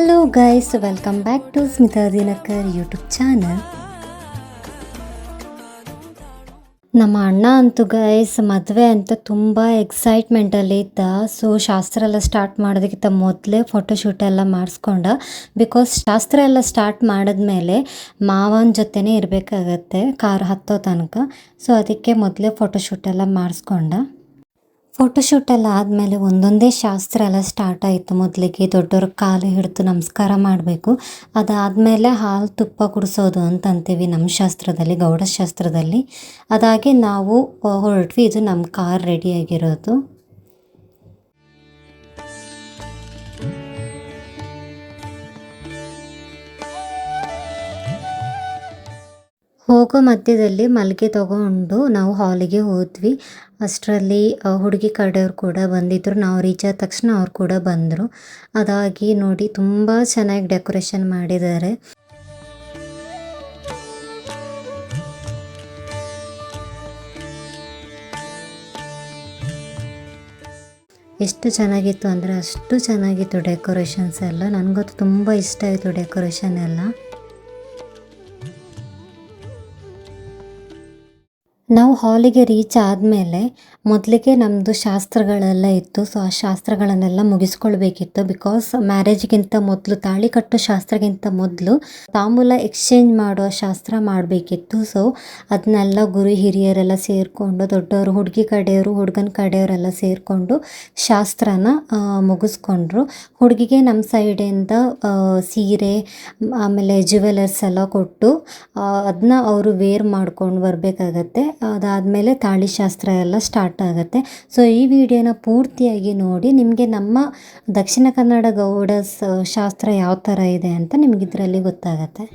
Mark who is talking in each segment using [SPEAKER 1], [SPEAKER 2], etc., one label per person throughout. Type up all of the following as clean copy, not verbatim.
[SPEAKER 1] Hello guys, welcome back to Smita Dinakar YouTube channel. ನಮ್ಮ ಅಣ್ಣ ಅಂತೂ ಗೈಸ್ ಮದುವೆ ಅಂತ ತುಂಬ ಎಕ್ಸೈಟ್ಮೆಂಟಲ್ಲಿ ಇದ್ದ. ಸೊ ಶಾಸ್ತ್ರ ಎಲ್ಲ ಸ್ಟಾರ್ಟ್ ಮಾಡೋದಕ್ಕಿಂತ ಮೊದಲೇ ಫೋಟೋಶೂಟ್ ಎಲ್ಲ ಮಾಡಿಸ್ಕೊಂಡ. ಬಿಕಾಸ್ ಶಾಸ್ತ್ರ ಎಲ್ಲ ಸ್ಟಾರ್ಟ್ ಮಾಡಿದ್ಮೇಲೆ ಮಾವನ ಜೊತೆನೇ ಇರಬೇಕಾಗತ್ತೆ ಕಾರ್ ಹತ್ತೋ ತನಕ. ಸೊ ಅದಕ್ಕೆ ಮೊದಲೇ ಫೋಟೋಶೂಟ್ ಎಲ್ಲ ಮಾಡಿಸ್ಕೊಂಡ. ಫೋಟೋಶೂಟ್ ಎಲ್ಲ ಆದಮೇಲೆ ಒಂದೊಂದೇ ಶಾಸ್ತ್ರ ಎಲ್ಲ ಸ್ಟಾರ್ಟ್ ಆಯಿತು. ಮೊದಲಿಗೆ ದೊಡ್ಡವ್ರ ಕಾಲು ಹಿಡಿದು ನಮಸ್ಕಾರ ಮಾಡಬೇಕು. ಅದಾದಮೇಲೆ ಹಾಲು ತುಪ್ಪ ಕುಡಿಸೋದು ಅಂತ ಅಂತೀವಿ ನಮ್ಮ ಶಾಸ್ತ್ರದಲ್ಲಿ, ಗೌಡ ಶಾಸ್ತ್ರದಲ್ಲಿ. ಅದಾಗಿ ನಾವು ಹೊರಟ್ವಿ. ಇದು ನಮ್ಮ ಕಾರ್ ರೆಡಿಯಾಗಿರೋದು. ಹೋಗೋ ಮಧ್ಯದಲ್ಲಿ ಮಲ್ಲಿಗೆ ತಗೊಂಡು ನಾವು ಹಾಲಿಗೆ ಹೋದ್ವಿ. ಅಷ್ಟರಲ್ಲಿ ಹುಡುಗಿ ಕಡೆಯವ್ರು ಕೂಡ ಬಂದಿದ್ದರು. ನಾವು ರೀಚ್ ಆದ ತಕ್ಷಣ ಅವ್ರು ಕೂಡ ಬಂದರು. ಅದಾಗಿ ನೋಡಿ ತುಂಬ ಚೆನ್ನಾಗಿ ಡೆಕೋರೇಷನ್ ಮಾಡಿದ್ದಾರೆ. ಎಷ್ಟು ಚೆನ್ನಾಗಿತ್ತು ಅಂದರೆ ಅಷ್ಟು ಚೆನ್ನಾಗಿತ್ತು ಡೆಕೋರೇಷನ್ಸ್ ಎಲ್ಲ. ನನಗಂತೂ ತುಂಬ ಇಷ್ಟ ಆಯಿತು ಡೆಕೋರೇಷನ್ ಎಲ್ಲ. ನಾವು ಹಾಲಿಗೆ ರೀಚ್ ಆದಮೇಲೆ ಮೊದಲಿಗೆ ನಮ್ಮದು ಶಾಸ್ತ್ರಗಳೆಲ್ಲ ಇತ್ತು. ಸೊ ಆ ಶಾಸ್ತ್ರಗಳನ್ನೆಲ್ಲ ಮುಗಿಸ್ಕೊಳ್ಬೇಕಿತ್ತು. ಬಿಕಾಸ್ ಮ್ಯಾರೇಜ್ಗಿಂತ ಮೊದಲು, ತಾಳಿ ಕಟ್ಟೋ ಶಾಸ್ತ್ರಗಿಂತ ಮೊದಲು ತಾಂಬೂಲ ಎಕ್ಸ್ಚೇಂಜ್ ಮಾಡೋ ಶಾಸ್ತ್ರ ಮಾಡಬೇಕಿತ್ತು. ಸೊ ಅದನ್ನೆಲ್ಲ ಗುರು ಹಿರಿಯರೆಲ್ಲ ಸೇರಿಕೊಂಡು, ದೊಡ್ಡವರು, ಹುಡುಗಿ ಕಡೆಯವರು, ಹುಡುಗನ ಕಡೆಯವರೆಲ್ಲ ಸೇರಿಕೊಂಡು ಶಾಸ್ತ್ರನ ಮುಗಿಸ್ಕೊಂಡ್ರು. ಹುಡುಗಿಗೆ ನಮ್ಮ ಸೈಡಿಂದ ಸೀರೆ ಆಮೇಲೆ ಜ್ಯುವೆಲರ್ಸ್ ಎಲ್ಲ ಕೊಟ್ಟು ಅದನ್ನ ಅವರು ವೇರ್ ಮಾಡ್ಕೊಂಡು ಬರಬೇಕಾಗತ್ತೆ. ಅದಾದಮೇಲೆ ತಾಳಿ ಶಾಸ್ತ್ರ ಎಲ್ಲ ಸ್ಟಾರ್ಟ್ ಆಗುತ್ತೆ. ಸೊ ಈ ವಿಡಿಯೋನ ಪೂರ್ತಿಯಾಗಿ ನೋಡಿ. ನಿಮಗೆ ನಮ್ಮ ದಕ್ಷಿಣ ಕನ್ನಡ ಗೌಡ ಶಾಸ್ತ್ರ ಯಾವ ಥರ ಇದೆ ಅಂತ ನಿಮ್ಗೆ ಇದರಲ್ಲಿ ಗೊತ್ತಾಗತ್ತೆ.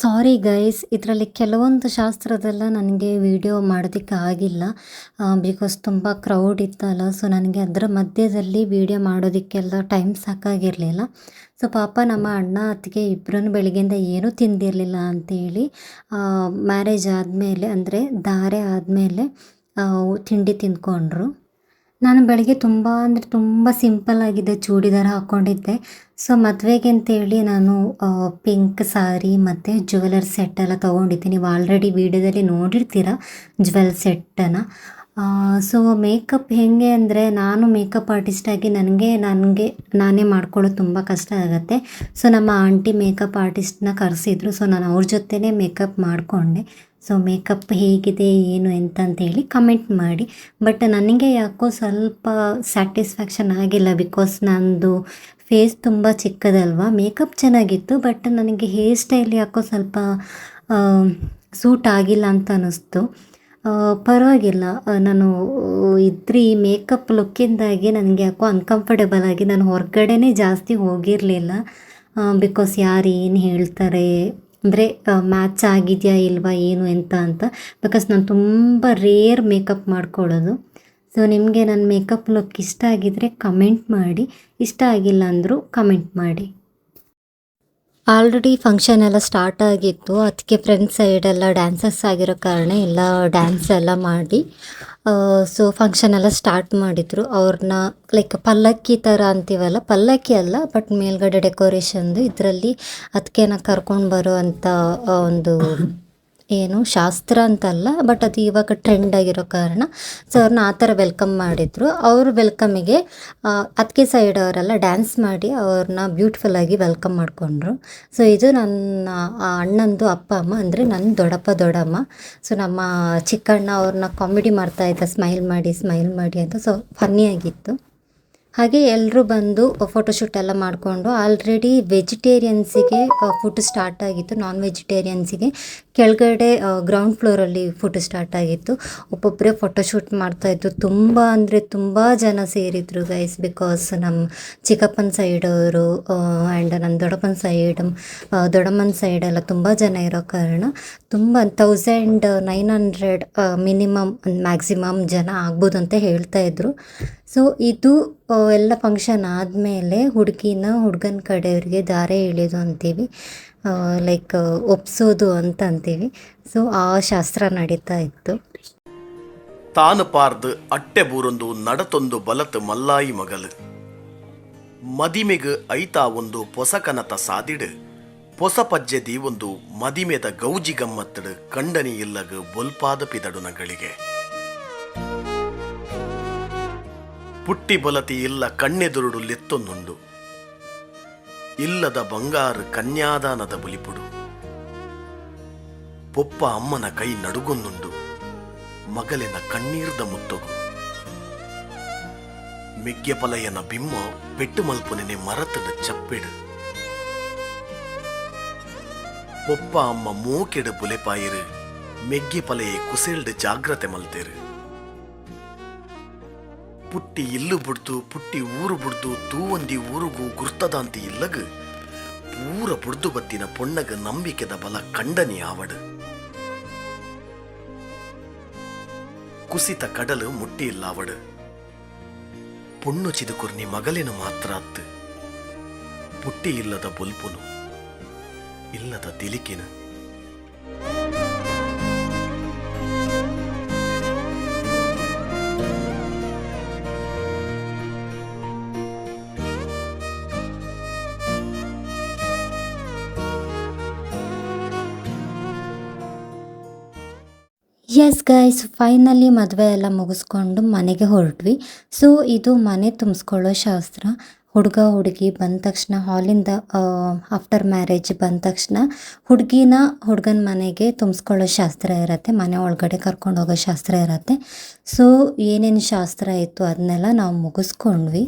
[SPEAKER 1] ಸಾರಿ ಗೈಸ್, ಇದರಲ್ಲಿ ಕೆಲವೊಂದು ಶಾಸ್ತ್ರದೆಲ್ಲ ನನಗೆ ವಿಡಿಯೋ ಮಾಡೋದಕ್ಕೆ ಆಗಿಲ್ಲ. ಬಿಕಾಸ್ ತುಂಬ ಕ್ರೌಡ್ ಇತ್ತಲ್ಲ. ಸೊ ನನಗೆ ಅದರ ಮಧ್ಯದಲ್ಲಿ ವಿಡಿಯೋ ಮಾಡೋದಕ್ಕೆಲ್ಲ ಟೈಮ್ ಸಾಕಾಗಿರಲಿಲ್ಲ. ಸೊ ಪಾಪ ನಮ್ಮ ಅಣ್ಣ ಅತ್ತಿಗೆ ಇಬ್ಬರೂ ಬೆಳಗ್ಗೆಯಿಂದ ಏನೂ ತಿಂದಿರಲಿಲ್ಲ ಅಂತೇಳಿ ಮ್ಯಾರೇಜ್ ಆದಮೇಲೆ, ಅಂದರೆ ಧಾರೆ ಆದಮೇಲೆ ತಿಂಡಿ ತಿಂದ್ಕೊಂಡ್ರು. ನಾನು ಬೆಳಗ್ಗೆ ತುಂಬ ಸಿಂಪಲ್ಲಾಗಿದೆ ಚೂಡಿದಾರ ಹಾಕ್ಕೊಂಡಿದ್ದೆ. ಸೊ ಮದುವೆಗೆ ಅಂತೇಳಿ ನಾನು ಪಿಂಕ್ ಸಾರಿ ಮತ್ತು ಜ್ಯುವೆಲರ್ ಸೆಟ್ಟೆಲ್ಲ ತೊಗೊಂಡಿದ್ದೀನಿ. ನೀವು ಆಲ್ರೆಡಿ ವೀಡಿಯೋದಲ್ಲಿ ನೋಡಿರ್ತೀರ ಜ್ಯುವೆಲ್ ಸೆಟ್ಟನ್ನು. ಸೊ ಮೇಕಪ್ ಹೇಗೆ ಅಂದರೆ, ನಾನು ಮೇಕಪ್ ಆರ್ಟಿಸ್ಟಾಗಿ ನಾನೇ ಮಾಡ್ಕೊಳ್ಳೋದು ತುಂಬ ಕಷ್ಟ ಆಗುತ್ತೆ. ಸೊ ನಮ್ಮ ಆಂಟಿ ಮೇಕಪ್ ಆರ್ಟಿಸ್ಟ್ನ ಕರೆಸಿದ್ರು. ಸೊ ನಾನು ಅವ್ರ ಜೊತೆನೇ ಮೇಕಪ್ ಮಾಡಿಕೊಂಡೆ. ಸೊ ಮೇಕಪ್ ಹೇಗಿದೆ ಏನು ಅಂತಂತೇಳಿ ಕಮೆಂಟ್ ಮಾಡಿ. ಬಟ್ ನನಗೆ ಯಾಕೋ ಸ್ವಲ್ಪ ಸ್ಯಾಟಿಸ್ಫ್ಯಾಕ್ಷನ್ ಆಗಿಲ್ಲ. ಬಿಕಾಸ್ ನಂದು ಫೇಸ್ ತುಂಬ ಚಿಕ್ಕದಲ್ವಾ. ಮೇಕಪ್ ಚೆನ್ನಾಗಿತ್ತು, ಬಟ್ ನನಗೆ ಹೇರ್ ಸ್ಟೈಲ್ ಯಾಕೋ ಸ್ವಲ್ಪ ಸೂಟ್ ಆಗಿಲ್ಲ ಅಂತ ಅನ್ನಿಸ್ತು. ಪರವಾಗಿಲ್ಲ. ನಾನು ಈ ಮೇಕಪ್ ಲುಕ್ಕಿಂದಾಗಿ ನನಗೆ ಯಾಕೋ ಅನ್‌ಕಂಫರ್ಟಬಲ್ ಆಗಿ ನಾನು ಹೊರಗಡೆನೇ ಜಾಸ್ತಿ ಹೋಗಿರಲಿಲ್ಲ. ಬಿಕಾಸ್ ಯಾರು ಏನು ಹೇಳ್ತಾರೆ, ಅಂದರೆ ಮ್ಯಾಚ್ ಆಗಿದೆಯಾ ಇಲ್ವಾ ಏನು ಎಂತ ಅಂತ. ಬಿಕಾಸ್ ನಾನು ತುಂಬ ರೇರ್ ಮೇಕಪ್ ಮಾಡ್ಕೊಳ್ಳೋದು. ಸೊ ನಿಮಗೆ ನನ್ನ ಮೇಕಪ್ ಲುಕ್ ಇಷ್ಟ ಆಗಿದ್ದರೆ ಕಮೆಂಟ್ ಮಾಡಿ, ಇಷ್ಟ ಆಗಿಲ್ಲ ಅಂದರೂ ಕಮೆಂಟ್ ಮಾಡಿ. ಆಲ್ರೆಡಿ ಫಂಕ್ಷನ್ ಎಲ್ಲ ಸ್ಟಾರ್ಟ್ ಆಗಿತ್ತು. ಅದಕ್ಕೆ ಫ್ರೆಂಡ್ಸ್ ಸೈಡೆಲ್ಲ ಡ್ಯಾನ್ಸರ್ಸ್ ಆಗಿರೋ ಕಾರಣ ಎಲ್ಲ ಡ್ಯಾನ್ಸ್ ಎಲ್ಲ ಮಾಡಿ ಸೊ ಫಂಕ್ಷನ್ ಎಲ್ಲ ಸ್ಟಾರ್ಟ್ ಮಾಡಿದರು. ಅವ್ರನ್ನ ಲೈಕ್ ಪಲ್ಲಕ್ಕಿ ಥರ ಅಂತೀವಲ್ಲ, ಪಲ್ಲಕ್ಕಿ ಅಲ್ಲ ಬಟ್ ಮೇಲ್ಗಡೆ ಡೆಕೋರೇಷನ್ದು ಇದರಲ್ಲಿ ಅದಕ್ಕೆನ ಕರ್ಕೊಂಡು ಬರೋ ಅಂಥ ಒಂದು ಏನು ಶಾಸ್ತ್ರ ಅಂತಲ್ಲ, ಬಟ್ ಅದು ಇವಾಗ ಟ್ರೆಂಡ್ ಆಗಿರೋ ಕಾರಣ ಸೊ ಅವ್ರನ್ನ ಆ ಥರ ವೆಲ್ಕಮ್ ಮಾಡಿದರು. ಅವ್ರ ವೆಲ್ಕಮಿಗೆ ಅದಕ್ಕೆ ಸೈಡ್ ಅವರೆಲ್ಲ ಡ್ಯಾನ್ಸ್ ಮಾಡಿ ಅವ್ರನ್ನ ಬ್ಯೂಟಿಫುಲ್ಲಾಗಿ ವೆಲ್ಕಮ್ ಮಾಡಿಕೊಂಡ್ರು. ಸೊ ಇದು ನನ್ನ ಅಣ್ಣಂದು ಅಪ್ಪ ಅಮ್ಮ, ಅಂದರೆ ನನ್ನ ದೊಡ್ಡಪ್ಪ ದೊಡ್ಡಮ್ಮ. ಸೊ ನಮ್ಮ ಚಿಕ್ಕಣ್ಣ ಅವ್ರನ್ನ ಕಾಮಿಡಿ ಮಾಡ್ತಾಯಿದ್ದ, ಸ್ಮೈಲ್ ಮಾಡಿ ಅಂತ. ಸೊ ಫನ್ನಿಯಾಗಿತ್ತು. ಹಾಗೆ ಎಲ್ಲರೂ ಬಂದು ಫೋಟೋಶೂಟ್ ಎಲ್ಲ ಮಾಡಿಕೊಂಡು, ಆಲ್ರೆಡಿ ವೆಜಿಟೇರಿಯನ್ಸಿಗೆ ಫುಡ್ ಸ್ಟಾರ್ಟ್ ಆಗಿತ್ತು, ನಾನ್ ವೆಜಿಟೇರಿಯನ್ಸಿಗೆ ಕೆಳಗಡೆ ಗ್ರೌಂಡ್ ಫ್ಲೋರಲ್ಲಿ ಫುಡ್ ಸ್ಟಾರ್ಟ್ ಆಗಿತ್ತು. ಒಬ್ಬೊಬ್ಬರೇ ಫೋಟೋಶೂಟ್ ಮಾಡ್ತಾಯಿದ್ರು. ತುಂಬ ಅಂದರೆ ತುಂಬ ಜನ ಸೇರಿದ್ರು ಗೈಸ್. ಬಿಕಾಸ್ ನಮ್ಮ ಚಿಕ್ಕಪ್ಪನ ಸೈಡವರು ಆ್ಯಂಡ್ ನನ್ನ ದೊಡ್ಡಮ್ಮನ ಸೈಡೆಲ್ಲ ತುಂಬ ಜನ ಇರೋ ಕಾರಣ ತುಂಬ 1900 ಮಿನಿಮಮ್ ಮ್ಯಾಕ್ಸಿಮಮ್ ಜನ ಆಗ್ಬೋದು ಅಂತ ಹೇಳ್ತಾಯಿದ್ರು. ಸೊ ಇದು ಎಲ್ಲ ಫಂಕ್ಷನ್ ಆದಮೇಲೆ ಹುಡುಗನ ಕಡೆಯವ್ರಿಗೆ ಧಾರೆ ಎಳೆಯೋದು ಅಂತೀವಿ, ಲೈಕ್ ಒಪ್ಸೋದು ಅಂತ ಅಂತೀವಿ. ಸೊ ಆ ಶಾಸ್ತ್ರ ನಡೀತಾ ಇತ್ತು.
[SPEAKER 2] ತಾನು ಪಾರ್ದು ಅಟ್ಟೆ ಬೂರೊಂದು ನಡತೊಂದು ಬಲತ್ ಮಲ್ಲಾಯಿ ಮಗಲು ಮದಿಮೆಗ್ ಐತಾ ಒಂದು ಪೊಸಕನತ ಸಾದಿಡು ಪೊಸ ಪಜ್ಜೆದಿ ಒಂದು ಮದಿಮೆದ ಗೌಜಿ ಗಮ್ಮತ್ತಡು ಕಂಡನಿ ಇಲ್ಲಗ ಬೊಲ್ಪಾದ ಪಿದಡುನಗಳಿಗೆ ಪುಟ್ಟಿ ಬೊಲತಿ ಇಲ್ಲ ಕಣ್ಣೆದುರುಡು ಲೆತ್ತೊಂದುಂಡು ಇಲ್ಲದ ಬಂಗಾರು ಕನ್ಯಾದಾನದ ಬುಲಿಪುಡು ಪೊಪ್ಪ ಅಮ್ಮನ ಕೈ ನಡುಗೊಂದುಂಡು ಮಗಲಿನ ಕಣ್ಣೀರ್ದ ಮುತ್ತೊಗು ಮೆಗ್ಗೆ ಪಲಯನ ಬಿಮ್ಮ ಪೆಟ್ಟು ಮಲ್ಪುನೆನೆ ಮರತದ ಚಪ್ಪೆಡು ಪೊಪ್ಪ ಅಮ್ಮ ಮೂಕೆಡು ಬುಲೆಪಾಯಿರು ಮೆಗ್ಗೆ ಪಲೆಯೇ ಕುಸೆಲ್ಡು ಜಾಗ್ರತೆ ಮಲ್ತೇರು ಪುಟ್ಟಿ ಇಲ್ಲು ಬುಡ್ದು ಪುಟ್ಟಿ ಊರು ಬುಡ್ದು ತೂವೊಂದಿ ಊರುಗೂ ಗುರ್ತದಾಂತಿ ಇಲ್ಲಗ ಪೂರ ಬುಡ್ದು ಬತ್ತಿನ ಪೊಣ್ಣಗ ನಂಬಿಕೆದ ಬಲ ಕಂಡನಿ ಆವಡು ಕುಸಿತ ಕಡಲು ಮುಟ್ಟಿ ಇಲ್ಲಾವಡು ಪೊಣ್ಣು ಚಿದುಕುರ್ನಿ ಮಗಲಿನ ಮಾತ್ರ ಅತ್ತು ಪುಟ್ಟಿ ಇಲ್ಲದ ಬೊಲ್ಪುನು ಇಲ್ಲದ ತಿಲಿಕಿನ
[SPEAKER 1] ಎಸ್ ಗೈಸ್, ಫೈನಲಿ ಮದುವೆ ಎಲ್ಲ ಮುಗಿಸ್ಕೊಂಡು ಮನೆಗೆ ಹೊರಟ್ವಿ. ಸೊ ಇದು ಮನೆ ತುಂಬಿಸ್ಕೊಳ್ಳೋ ಶಾಸ್ತ್ರ. ಹುಡುಗಿ ಬಂದ ತಕ್ಷಣ ಹಾಲಿಂದ ಆಫ್ಟರ್ ಮ್ಯಾರೇಜ್ ಬಂದ ತಕ್ಷಣ ಹುಡುಗನ ಮನೆಗೆ ತುಂಬಿಸ್ಕೊಳ್ಳೋ ಶಾಸ್ತ್ರ ಇರುತ್ತೆ, ಮನೆ ಒಳಗಡೆ ಕರ್ಕೊಂಡು ಹೋಗೋ ಶಾಸ್ತ್ರ ಇರುತ್ತೆ. ಸೊ ಏನೇನು ಶಾಸ್ತ್ರ ಇತ್ತು ಅದನ್ನೆಲ್ಲ ನಾವು ಮುಗಿಸ್ಕೊಂಡ್ವಿ.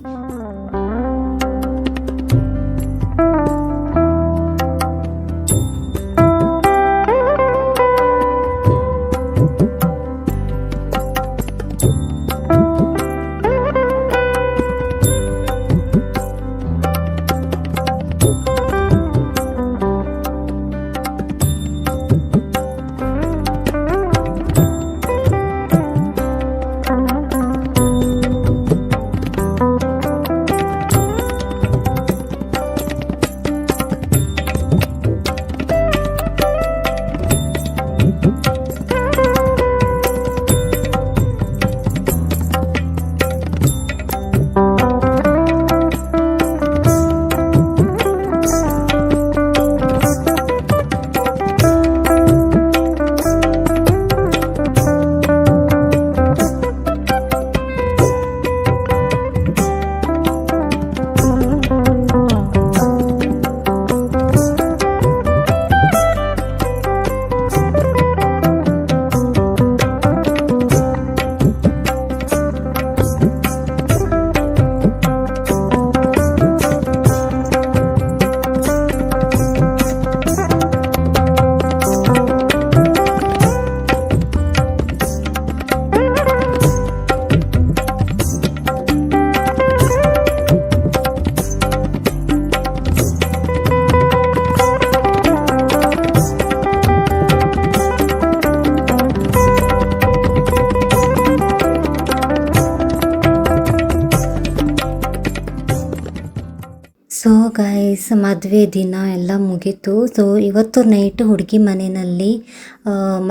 [SPEAKER 1] ಸೊ ಗೈಸ್ ಮದುವೆ ದಿನ ಎಲ್ಲ ಮುಗೀತು. ಸೊ ಇವತ್ತು ನೈಟು ಹುಡುಗಿ ಮನೆಯಲ್ಲಿ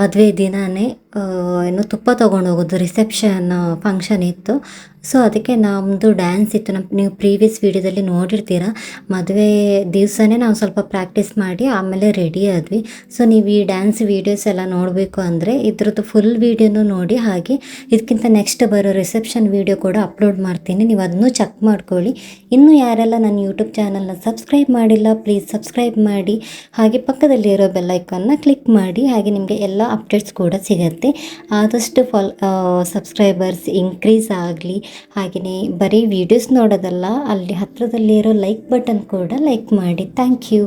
[SPEAKER 1] ಮದುವೆ ದಿನವೇ ಏನು ತುಪ್ಪ ತೊಗೊಂಡು ಹೋಗೋದು ರಿಸೆಪ್ಷನ್ ಫಂಕ್ಷನ್ ಇತ್ತು. ಸೊ ಅದಕ್ಕೆ ನಮ್ಮದು ಡ್ಯಾನ್ಸ್ ಇತ್ತು. ನೀವು ಪ್ರೀವಿಯಸ್ ವೀಡಿಯೋದಲ್ಲಿ ನೋಡಿರ್ತೀರ. ಮದುವೆ ದಿವಸನೇ ನಾವು ಸ್ವಲ್ಪ ಪ್ರಾಕ್ಟೀಸ್ ಮಾಡಿ ಆಮೇಲೆ ರೆಡಿ ಆದ್ವಿ. ಸೊ ನೀವು ಈ ಡ್ಯಾನ್ಸ್ ವೀಡಿಯೋಸ್ ಎಲ್ಲ ನೋಡಬೇಕು ಅಂದರೆ ಇದ್ರದ್ದು ಫುಲ್ ವೀಡಿಯೋನೂ ನೋಡಿ. ಹಾಗೆ ಇದಕ್ಕಿಂತ ನೆಕ್ಸ್ಟ್ ಬರೋ ರಿಸೆಪ್ಷನ್ ವೀಡಿಯೋ ಕೂಡ ಅಪ್ಲೋಡ್ ಮಾಡ್ತೀನಿ, ನೀವು ಅದನ್ನು ಚೆಕ್ ಮಾಡ್ಕೊಳ್ಳಿ. ಇನ್ನೂ ಯಾರೆಲ್ಲ ನನ್ನ ಯೂಟ್ಯೂಬ್ ಚಾನಲ್ನ ಸಬ್ಸ್ಕ್ರೈಬ್ ಮಾಡಿಲ್ಲ ಪ್ಲೀಸ್ ಸಬ್ಸ್ಕ್ರೈಬ್ ಮಾಡಿ. ಹಾಗೆ ಪಕ್ಕದಲ್ಲಿರೋ ಬೆಲ್ ಐಕಾನ್ನ ಕ್ಲಿಕ್ ಮಾಡಿ. ಹಾಗೆ ನಿಮಗೆ ಎಲ್ಲ ಅಪ್ಡೇಟ್ಸ್ ಕೂಡ ಸಿಗುತ್ತೆ. ಆದಷ್ಟು ಸಬ್ಸ್ಕ್ರೈಬರ್ಸ್ ಇನ್ಕ್ರೀಸ್ ಆಗಲಿ. ಹಾಗೆಯೇ ಬರೀ ವೀಡಿಯೋಸ್ ನೋಡೋದಲ್ಲ, ಅಲ್ಲಿ ಹತ್ತಿರದಲ್ಲಿರೋ ಲೈಕ್ ಬಟನ್ ಕೂಡ ಲೈಕ್ ಮಾಡಿ. Thank you.